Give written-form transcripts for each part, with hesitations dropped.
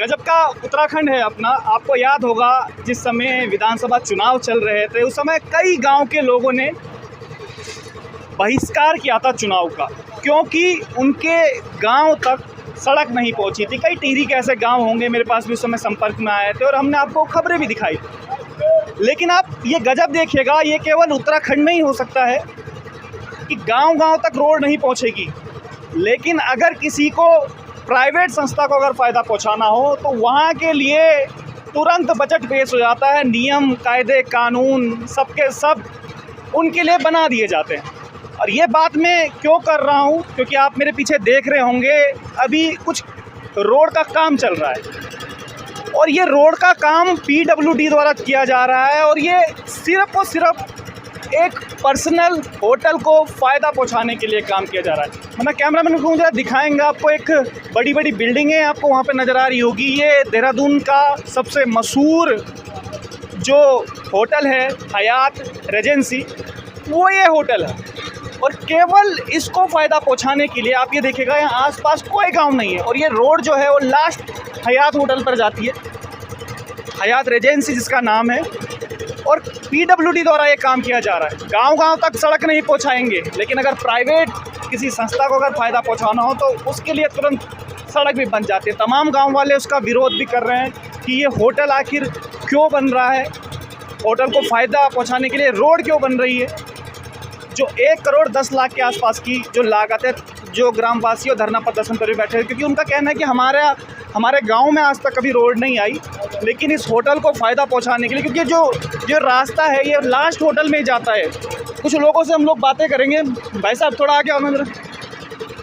गजब का उत्तराखंड है अपना। आपको याद होगा जिस समय विधानसभा चुनाव चल रहे थे उस समय कई गांव के लोगों ने बहिष्कार किया था चुनाव का, क्योंकि उनके गांव तक सड़क नहीं पहुंची थी। कई टिहरी के ऐसे गांव होंगे मेरे पास भी उस समय संपर्क में आए थे और हमने आपको खबरें भी दिखाई थी। लेकिन आप ये गजब देखिएगा, ये केवल उत्तराखंड में ही हो सकता है कि गांव-गांव तक रोड नहीं पहुंचेगी, लेकिन अगर किसी को प्राइवेट संस्था को अगर फ़ायदा पहुंचाना हो तो वहाँ के लिए तुरंत बजट पेश हो जाता है। नियम, कायदे, कानून सबके सब उनके लिए बना दिए जाते हैं। और ये बात मैं क्यों कर रहा हूँ, क्योंकि आप मेरे पीछे देख रहे होंगे अभी कुछ रोड का काम चल रहा है और ये रोड का काम PWD द्वारा किया जा रहा है और ये सिर्फ़ और सिर्फ एक पर्सनल होटल को फ़ायदा पहुंचाने के लिए काम किया जा रहा है। मतलब कैमरामैन को जरा दिखाएंगे आपको, एक बड़ी बड़ी बिल्डिंगें आपको वहाँ पे नज़र आ रही होगी। ये देहरादून का सबसे मशहूर जो होटल है हयात रेजेंसी, वो ये होटल है और केवल इसको फ़ायदा पहुंचाने के लिए आप ये देखिएगा यहाँ आसपास कोई गांव नहीं है और ये रोड जो है वो लास्ट हयात होटल पर जाती है, हयात रेजेंसी जिसका नाम है। और PWD द्वारा ये काम किया जा रहा है। गांव-गांव तक सड़क नहीं पहुंचाएंगे, लेकिन अगर प्राइवेट किसी संस्था को अगर फ़ायदा पहुंचाना हो तो उसके लिए तुरंत सड़क भी बन जाती है। तमाम गांव वाले उसका विरोध भी कर रहे हैं कि ये होटल आखिर क्यों बन रहा है, होटल को फ़ायदा पहुंचाने के लिए रोड क्यों बन रही है। जो 1 करोड़ 10 लाख के आसपास की जो लागत है, जो ग्रामवासी और धरना प्रदर्शन पर भी बैठे हैं, क्योंकि उनका कहना है कि हमारे गांव में आज तक कभी रोड नहीं आई, लेकिन इस होटल को फ़ायदा पहुंचाने के लिए, क्योंकि जो रास्ता है ये लास्ट होटल में ही जाता है। कुछ लोगों से हम लोग बातें करेंगे। भाई साहब थोड़ा आगे आओ,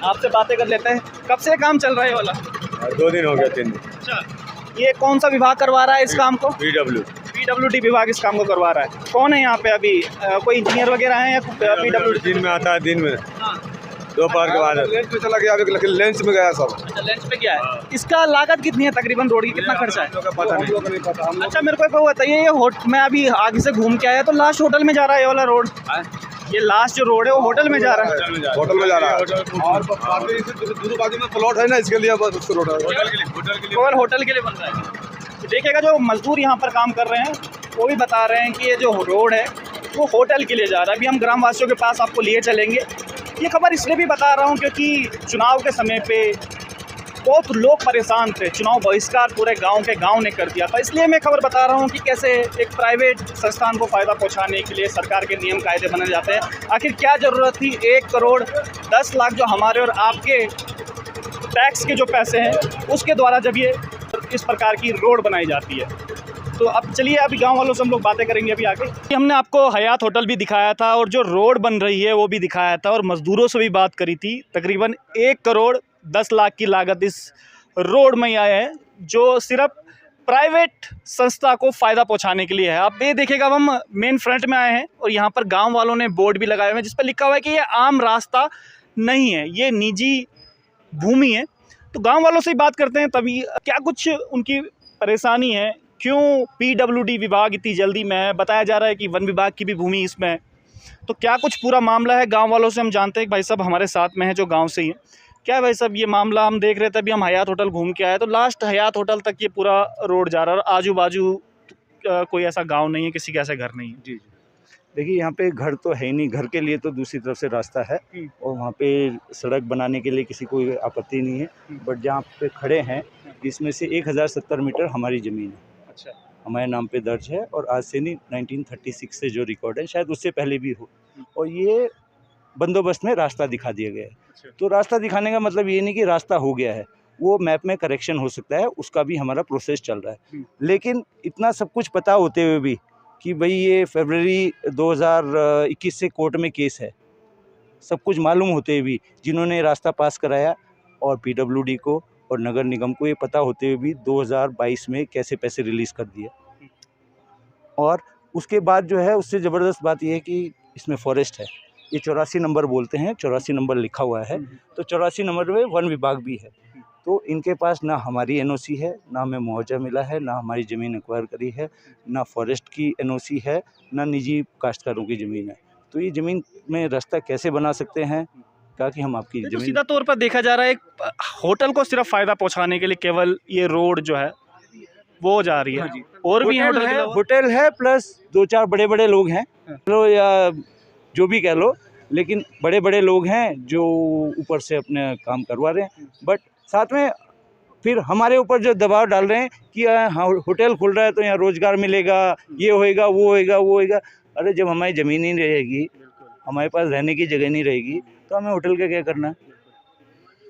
आपसे बातें कर लेते हैं। कब से काम चल रहा है वाला? 2 दिन हो गया, 3 दिन। अच्छा, ये कौन सा विभाग करवा रहा है इस काम को? PWD विभाग इस काम को करवा रहा है। कौन है यहाँ पे अभी? कोई इंजीनियर वगैरह हैं या PWD? दिन में आता है, दिन में दोपहर के बाद लेंस पे चला गया, अभी लेंस में गया सब। अच्छा, लेंस पे क्या है? इसका लागत कितनी है तकरीबन, रोड की कितना खर्चा है? पता नहीं। अच्छा, मेरे को बताइए, ये मैं अभी आगे से घूम के आया तो लास्ट होटल में जा रहा है ये वाला रोड? ये लास्ट जो रोड है वो होटल में जा रहा है? होटल में जा रहा है और बाजू में प्लॉट है ना, इसके लिए बस उसको रोड है, केवल होटल के लिए बन रहा है। तो देखिएगा जो मजदूर यहाँ पर काम कर रहे हैं वो भी बता रहे हैं कि ये जो रोड है वो होटल के लिए जा रहा है। अभी हम ग्रामवासियों के पास आपको लिए चलेंगे। ये खबर इसलिए भी बता रहा हूँ क्योंकि चुनाव के समय पे बहुत लोग परेशान थे, चुनाव बहिष्कार पूरे गांव के गांव ने कर दिया था, इसलिए मैं खबर बता रहा हूँ कि कैसे एक प्राइवेट संस्थान को फ़ायदा पहुँचाने के लिए सरकार के नियम कायदे बने जाते हैं। आखिर क्या ज़रूरत थी 1 करोड़ 10 लाख जो हमारे और आपके टैक्स के जो पैसे हैं उसके द्वारा जब ये इस प्रकार की रोड बनाई जाती है। तो अब चलिए अभी गांव वालों से हम लोग बातें करेंगे अभी आगे। हमने आपको हयात होटल भी दिखाया था और जो रोड बन रही है वो भी दिखाया था और मज़दूरों से भी बात करी थी। तकरीबन 1 करोड़ 10 लाख की लागत इस रोड में आए हैं जो सिर्फ प्राइवेट संस्था को फ़ायदा पहुंचाने के लिए है। आप ये देखिएगा, अब हम मेन फ्रंट में आए हैं और यहाँ पर गाँव वालों ने बोर्ड भी लगाए हुए हैं जिस पर लिखा हुआ है कि ये आम रास्ता नहीं है, ये निजी भूमि है। तो गाँव वालों से ही बात करते हैं, तभी क्या कुछ उनकी परेशानी है, क्यों PWD विभाग इतनी जल्दी में है। बताया जा रहा है कि वन विभाग की भी भूमि इसमें है। तो क्या कुछ पूरा मामला है, गांव वालों से हम जानते हैं। भाई साहब हमारे साथ में है जो गांव से ही है। क्या है भाई साहब ये मामला? हम देख रहे थे अभी, हम हयात होटल घूम के आए तो लास्ट हयात होटल तक ये पूरा रोड जा रहा है और आजू बाजू कोई ऐसा गाँव नहीं है, किसी का ऐसा घर नहीं है। जी, देखिए यहाँ पे घर तो है ही नहीं, घर के लिए तो दूसरी तरफ से रास्ता है और वहाँ पे सड़क बनाने के लिए किसी को आपत्ति नहीं है। बट जहाँ पे खड़े हैं इसमें से 1070 मीटर हमारी ज़मीन है। अच्छा, हमारे नाम पे दर्ज है और आज से नहीं, 1936 से जो रिकॉर्ड है, शायद उससे पहले भी हो। और ये बंदोबस्त में रास्ता दिखा दिया गया है। तो रास्ता दिखाने का मतलब ये नहीं कि रास्ता हो गया है, वो मैप में करेक्शन हो सकता है, उसका भी हमारा प्रोसेस चल रहा है। लेकिन इतना सब कुछ पता होते हुए भी कि भाई ये फरवरी 2021 से कोर्ट में केस है, सब कुछ मालूम होते हुए भी जिन्होंने रास्ता पास कराया और PWD को और नगर निगम को ये पता होते हुए भी 2022 में कैसे पैसे रिलीज़ कर दिए। और उसके बाद जो है उससे ज़बरदस्त बात ये है कि इसमें फॉरेस्ट है, ये 84 नंबर बोलते हैं, 84 नंबर लिखा हुआ है। तो 84 नंबर में वन विभाग भी है। तो इनके पास ना हमारी NOC है, ना हमें मुआवजा मिला है, ना हमारी ज़मीन एक्वायर करी है, ना फॉरेस्ट की NOC है, ना निजी काश्तकारों की ज़मीन है। तो ये ज़मीन में रास्ता कैसे बना सकते हैं, कहा कि हम आपकी तो ज़मीन सीधा तौर पर देखा जा रहा है एक होटल को सिर्फ फ़ायदा पहुंचाने के लिए केवल ये रोड जो है वो जा रही है, और भी होटल होटल के है, अलावा? होटल है प्लस 2-4 बड़े-बड़े लोग हैं, लो या जो भी कह लो, लेकिन बड़े-बड़े लोग हैं जो ऊपर से अपने काम करवा रहे हैं। बट साथ में फिर हमारे ऊपर जो दबाव डाल रहे हैं कि हाँ होटल खुल रहा है तो यहाँ रोज़गार मिलेगा, ये होएगा, वो होएगा, वो होएगा। अरे जब हमारी ज़मीन ही नहीं रहेगी, हमारे पास रहने की जगह नहीं रहेगी, तो हमें होटल का क्या करना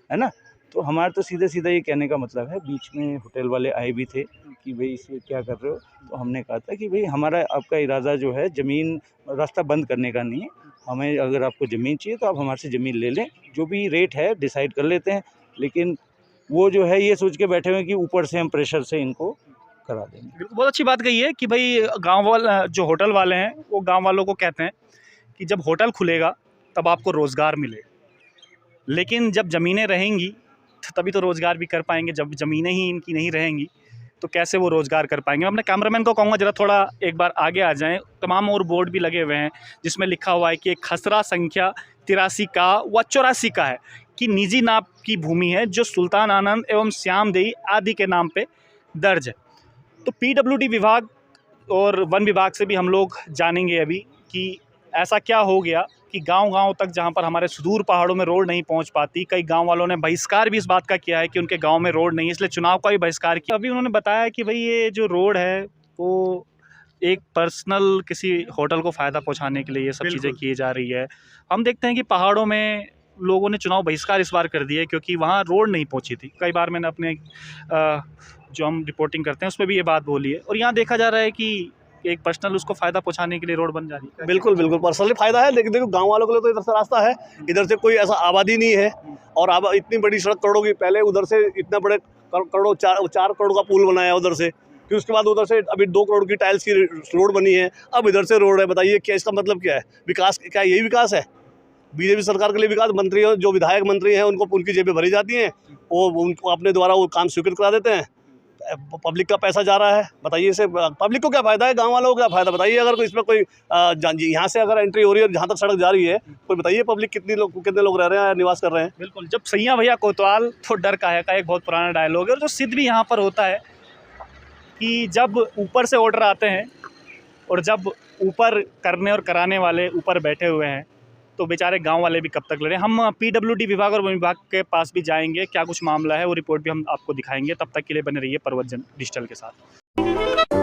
है ना? तो हमारा तो सीधा-सीधा ये कहने का मतलब है, बीच में होटल वाले आए भी थे कि भई इसे क्या कर रहे हो? तो हमने कहा था कि भई हमारा आपका इरादा जो है ज़मीन रास्ता बंद करने का नहीं है। हमें अगर आपको ज़मीन चाहिए तो आप हमारे से ज़मीन ले लें, जो भी रेट है डिसाइड कर लेते हैं। लेकिन वो जो है ये सोच के बैठे हुए हैं कि ऊपर से हम प्रेशर से इनको करा देंगे। बिल्कुल, बहुत अच्छी बात कही है कि भाई गाँव वाला जो होटल वाले हैं वो गाँव वालों को कहते हैं कि जब होटल खुलेगा तब आपको रोज़गार मिलेगा, लेकिन जब ज़मीनें रहेंगी तभी तो रोज़गार भी कर पाएंगे। जब ज़मीनें ही इनकी नहीं रहेंगी तो कैसे वो रोज़गार कर पाएंगे। मैं अपने कैमरामैन को कहूँगा ज़रा थोड़ा एक बार आगे आ जाएं। तमाम और बोर्ड भी लगे हुए हैं जिसमें लिखा हुआ है कि एक खसरा संख्या 83 का व 84 का है कि निजी नाप की भूमि है जो सुल्तान आनंद एवं श्यामदेई आदि के नाम पे दर्ज है। तो पीडब्ल्यूडी विभाग और वन विभाग से भी हम लोग जानेंगे अभी कि ऐसा क्या हो गया कि गांव-गांव तक जहां पर हमारे सुदूर पहाड़ों में रोड नहीं पहुंच पाती, कई गांव वालों ने बहिष्कार भी इस बात का किया है कि उनके गांव में रोड नहीं है, इसलिए चुनाव का भी बहिष्कार किया। अभी उन्होंने बताया कि भाई ये जो रोड है वो एक पर्सनल किसी होटल को फ़ायदा पहुंचाने के लिए ये सब चीज़ें की जा रही है। हम देखते हैं कि पहाड़ों में लोगों ने चुनाव बहिष्कार इस बार कर दिया है क्योंकि वहाँ रोड नहीं पहुँची थी। कई बार मैंने अपने जो हम रिपोर्टिंग करते हैं उसमें भी ये बात बोली है, और यहाँ देखा जा रहा है कि एक पर्सनल उसको फ़ायदा पहुंचाने के लिए रोड बन जा रही है। बिल्कुल बिल्कुल पर्सनली फ़ायदा है, लेकिन देखो गांव वालों के लिए तो इधर से रास्ता है, इधर से कोई ऐसा आबादी नहीं है, और इतनी बड़ी सड़क करोड़ों की, पहले उधर से इतना बड़े करोड़ों 4 करोड़ का पुल बनाया उधर से, फिर उसके बाद उधर से अभी 2 करोड़ की टाइल्स की रोड बनी है, अब इधर से रोड है। बताइए क्या इसका मतलब क्या है? विकास क्या यही विकास है? बीजेपी सरकार के लिए विकास? मंत्री जो विधायक मंत्री हैं उनको उनकी जेबें भरी जाती हैं, वो उनको अपने द्वारा वो काम स्वीकृत करा देते हैं, पब्लिक का पैसा जा रहा है। बताइए इससे पब्लिक को क्या फ़ायदा है, गांव वालों को क्या फ़ायदा? बताइए अगर कोई इसमें कोई यहाँ से अगर एंट्री हो रही है, जहाँ तक सड़क जा रही है, कोई बताइए पब्लिक कितने लोग रह रहे हैं, निवास कर रहे हैं। बिल्कुल, जब सैयां भैया कोतवाल तो डर काहे का एक बहुत पुराना डायलॉग है, और जो सिद्ध भी यहाँ पर होता है कि जब ऊपर से ऑर्डर आते हैं और जब ऊपर करने और कराने वाले ऊपर बैठे हुए हैं तो बेचारे गांव वाले भी कब तक लड़े। हम पीडब्ल्यूडी विभाग और वन विभाग के पास भी जाएंगे, क्या कुछ मामला है वो रिपोर्ट भी हम आपको दिखाएंगे। तब तक के लिए बने रहिए प्रवचन डिजिटल के साथ।